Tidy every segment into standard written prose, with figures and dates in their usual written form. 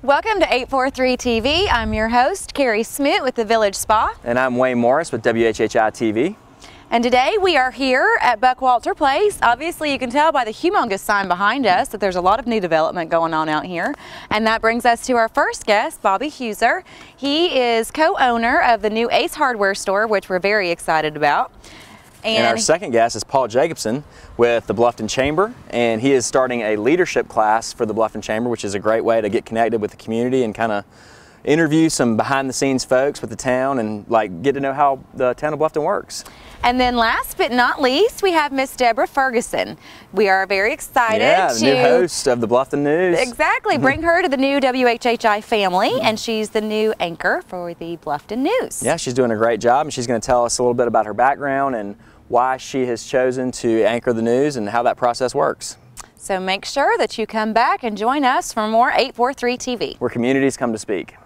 Welcome to 843 TV. I'm your host, Carrie Smoot with the Village Spa. And I'm Wayne Morris with WHHI-TV. And today we are here at Buckwalter Place. Obviously you can tell by the humongous sign behind us that there's a lot of new development going on out here. And that brings us to our first guest, Bobby Heuser. He is co-owner of the new Ace Hardware store, which we're very excited about. And our second guest is Paul Jacobson with the Bluffton Chamber, and he is starting a leadership class for the Bluffton Chamber, which is a great way to get connected with the community and kind of interview some behind-the-scenes folks with the town and get to know how the town of Bluffton works. And then last but not least, we have Miss Deborah Ferguson. We are very excited the new host of the Bluffton News. Exactly, bring her to the new WHHI family, and she's the new anchor for the Bluffton News. Yeah, she's doing a great job, and she's going to tell us a little bit about her background and why she has chosen to anchor the news and how that process works. So make sure that you come back and join us for more 843 TV, where communities come to speak.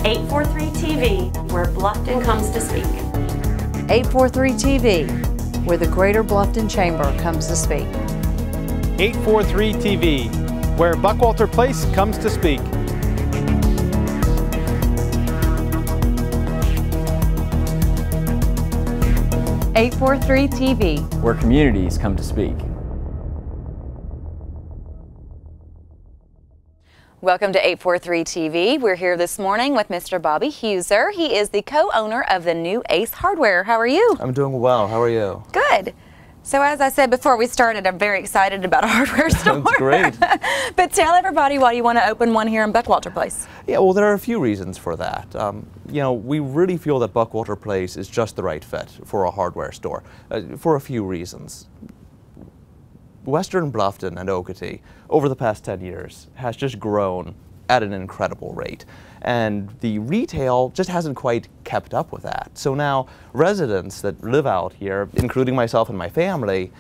843 TV, where Bluffton comes to speak. 843 TV, where the Greater Bluffton Chamber comes to speak. 843 TV, where Buckwalter Place comes to speak. 843 TV, where communities come to speak. Welcome to 843 TV. We're here this morning with Mr. Bobby Heuser. He is the co-owner of the new Ace Hardware. How are you? I'm doing well. How are you? Good. So as I said before we started, I'm very excited about a hardware store. That's great. But tell everybody why you want to open one here in Buckwalter Place. Yeah, well, there are a few reasons for that. You know, we really feel that Buckwalter Place is just the right fit for a hardware store for a few reasons. Western Bluffton and Okatee, over the past 10 years, has just grown at an incredible rate. And the retail just hasn't quite kept up with that. So now residents that live out here, including myself and my family,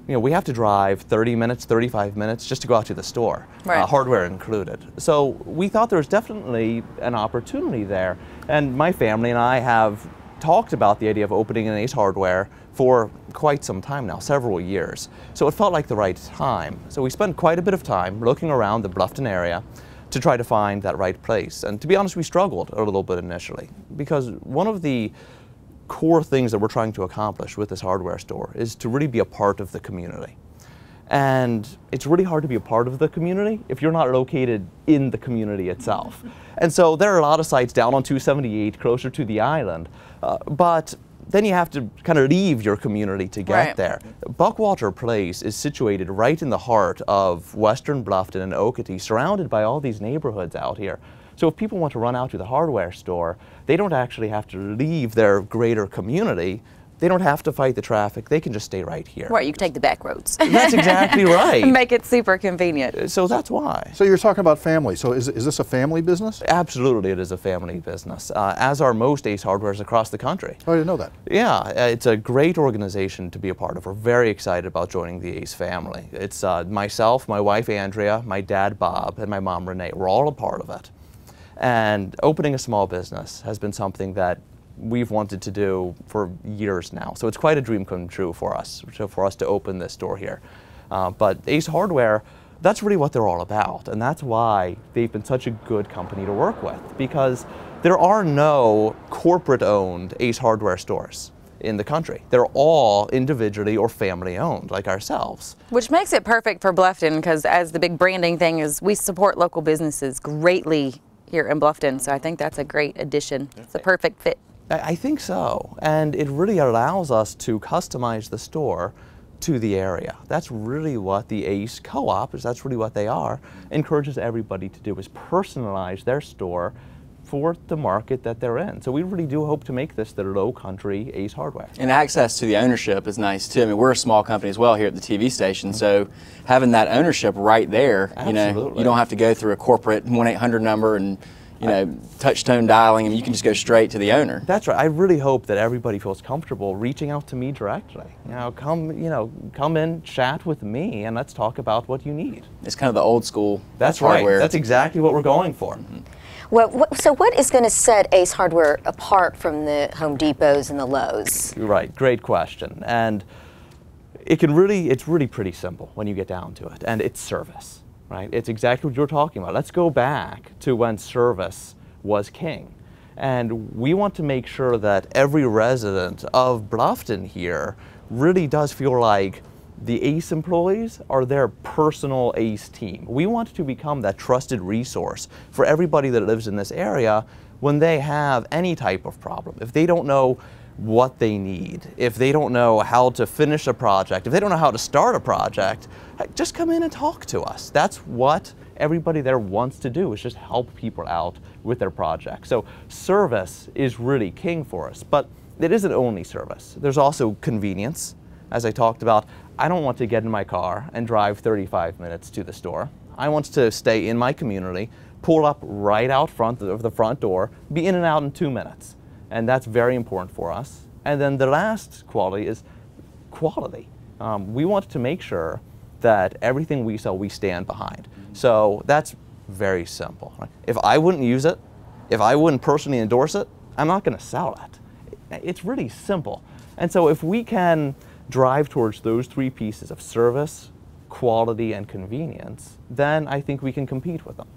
you know, we have to drive 30 minutes, 35 minutes just to go out to the store, right. Hardware included. So we thought there was definitely an opportunity there. And my family and I have talked about the idea of opening an Ace Hardware for quite some time now, several years. So it felt like the right time. So we spent quite a bit of time looking around the Bluffton area to try to find that right place. And to be honest, we struggled a little bit initially, because one of the core things that we're trying to accomplish with this hardware store is to really be a part of the community. And it's really hard to be a part of the community if you're not located in the community itself. And so there are a lot of sites down on 278 closer to the island, but then you have to kind of leave your community to get there. Buckwalter Place is situated right in the heart of Western Bluffton and Okatee, surrounded by all these neighborhoods out here. So if people want to run out to the hardware store, they don't actually have to leave their greater community. They don't have to fight the traffic. They can just stay right here. Right, you can take the back roads. That's exactly right. Make it super convenient. So that's why. So you're talking about family. So is this a family business? Absolutely, it is a family business, as are most Ace Hardwares across the country. Oh, I didn't know that. Yeah, it's a great organization to be a part of. We're very excited about joining the Ace family. It's myself, my wife Andrea, my dad Bob, and my mom Renee. We're all a part of it. And opening a small business has been something that we've wanted to do for years now. So it's quite a dream come true for us to open this store here. But Ace Hardware, that's really what they're all about. And that's why they've been such a good company to work with, because there are no corporate-owned Ace Hardware stores in the country. They're all individually or family-owned, like ourselves. Which makes it perfect for Bluffton, because as the big branding thing is, we support local businesses greatly here in Bluffton. So I think that's a great addition. It's a perfect fit. I think so, and it really allows us to customize the store to the area. That's really what the Ace Co-op, that's really what they are, encourages everybody to do, is personalize their store for the market that they're in. So we really do hope to make this the low country Ace Hardware. And access to the ownership is nice too. I mean, we're a small company as well here at the TV station, so having that ownership right there, you know, you don't have to go through a corporate 1-800 number and touch tone dialing, and you can just go straight to the owner. That's right. I really hope that everybody feels comfortable reaching out to me directly. Come in, chat with me, and let's talk about what you need. It's kind of the old school. That's hardware. Right. That's exactly what we're going for. Well, so what is going to set Ace Hardware apart from the Home Depots and the Lowe's? Right. Great question. And it's really pretty simple when you get down to it, and it's service, right? It's exactly what you're talking about. Let's go back to when service was king. And we want to make sure that every resident of Bluffton here really does feel like the ACE employees are their personal ACE team. We want to become that trusted resource for everybody that lives in this area when they have any type of problem. If they don't know what they need, if they don't know how to finish a project, if they don't know how to start a project, just come in and talk to us. That's what everybody there wants to do, is just help people out with their projects. So service is really king for us, but it isn't only service. There's also convenience. As I talked about, I don't want to get in my car and drive 35 minutes to the store. I want to stay in my community, pull up right out front of the front door, be in and out in 2 minutes. And that's very important for us. And then the last quality is quality. We want to make sure that everything we sell, we stand behind. So that's very simple. Right? If I wouldn't use it, if I wouldn't personally endorse it, I'm not going to sell it. It's really simple. And so if we can drive towards those three pieces of service, quality, and convenience, then I think we can compete with them.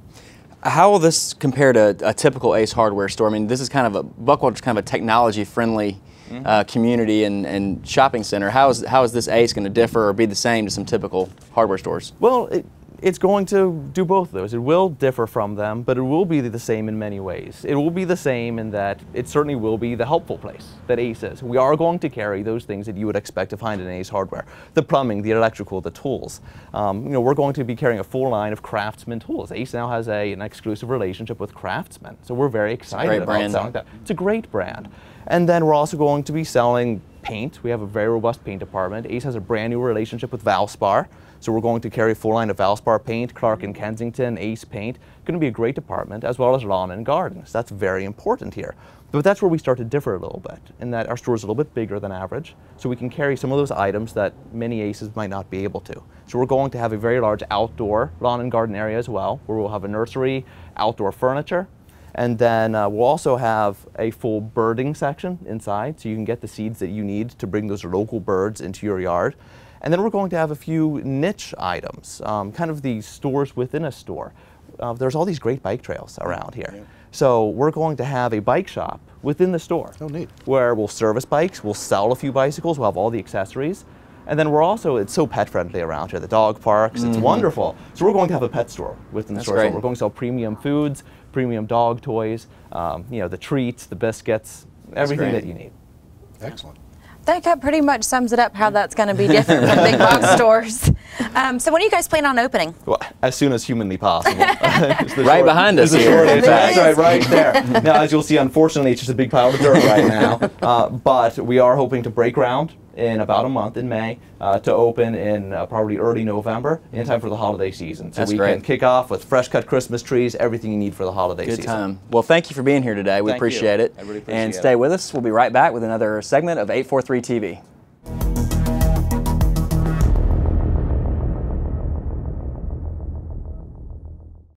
How will this compare to a typical Ace hardware store? I mean, this is kind of Buckwalter's kind of a technology-friendly community and shopping center. How is this Ace going to differ or be the same to some typical hardware stores? Well, it's going to do both of those. It will differ from them, but it will be the same in many ways. It will be the same in that it certainly will be the helpful place that Ace is. We are going to carry those things that you would expect to find in Ace hardware. The plumbing, the electrical, the tools. We're going to be carrying a full line of Craftsman tools. Ace now has an exclusive relationship with Craftsman, so we're very excited about selling that. It's a great brand. And then we're also going to be selling paint. We have a very robust paint department. Ace has a brand new relationship with Valspar. So we're going to carry a full line of Valspar paint, Clark and Kensington, Ace paint. Going to be a great department, as well as lawn and gardens. That's very important here. But that's where we start to differ a little bit, in that our store is a little bit bigger than average, so we can carry some of those items that many Aces might not be able to. So we're going to have a very large outdoor lawn and garden area as well, where we'll have a nursery, outdoor furniture, and then we'll also have a full birding section inside, so you can get the seeds that you need to bring those local birds into your yard. And then we're going to have a few niche items, kind of the stores within a store. There's all these great bike trails around here. Yeah. So we're going to have a bike shop within the store. Oh, neat. Where we'll service bikes, we'll sell a few bicycles, we'll have all the accessories. And then we're also, it's so pet friendly around here, the dog parks, it's wonderful. So we're going to have a pet store within the store. So we're going to sell premium foods, premium dog toys, the treats, the biscuits, everything that you need. Excellent. I think that pretty much sums it up, how that's going to be different from big box stores. So when do you guys plan on opening? Well, as soon as humanly possible. Right behind us here. That's right there. Now, as you'll see, unfortunately, it's just a big pile of dirt right now. But we are hoping to break ground in about a month, in May, to open in probably early November, in time for the holiday season. So we can kick off with fresh cut Christmas trees, everything you need for the holiday season. Good time. Well, thank you for being here today. We appreciate it. I really appreciate it. And stay with us. We'll be right back with another segment of 843 TV.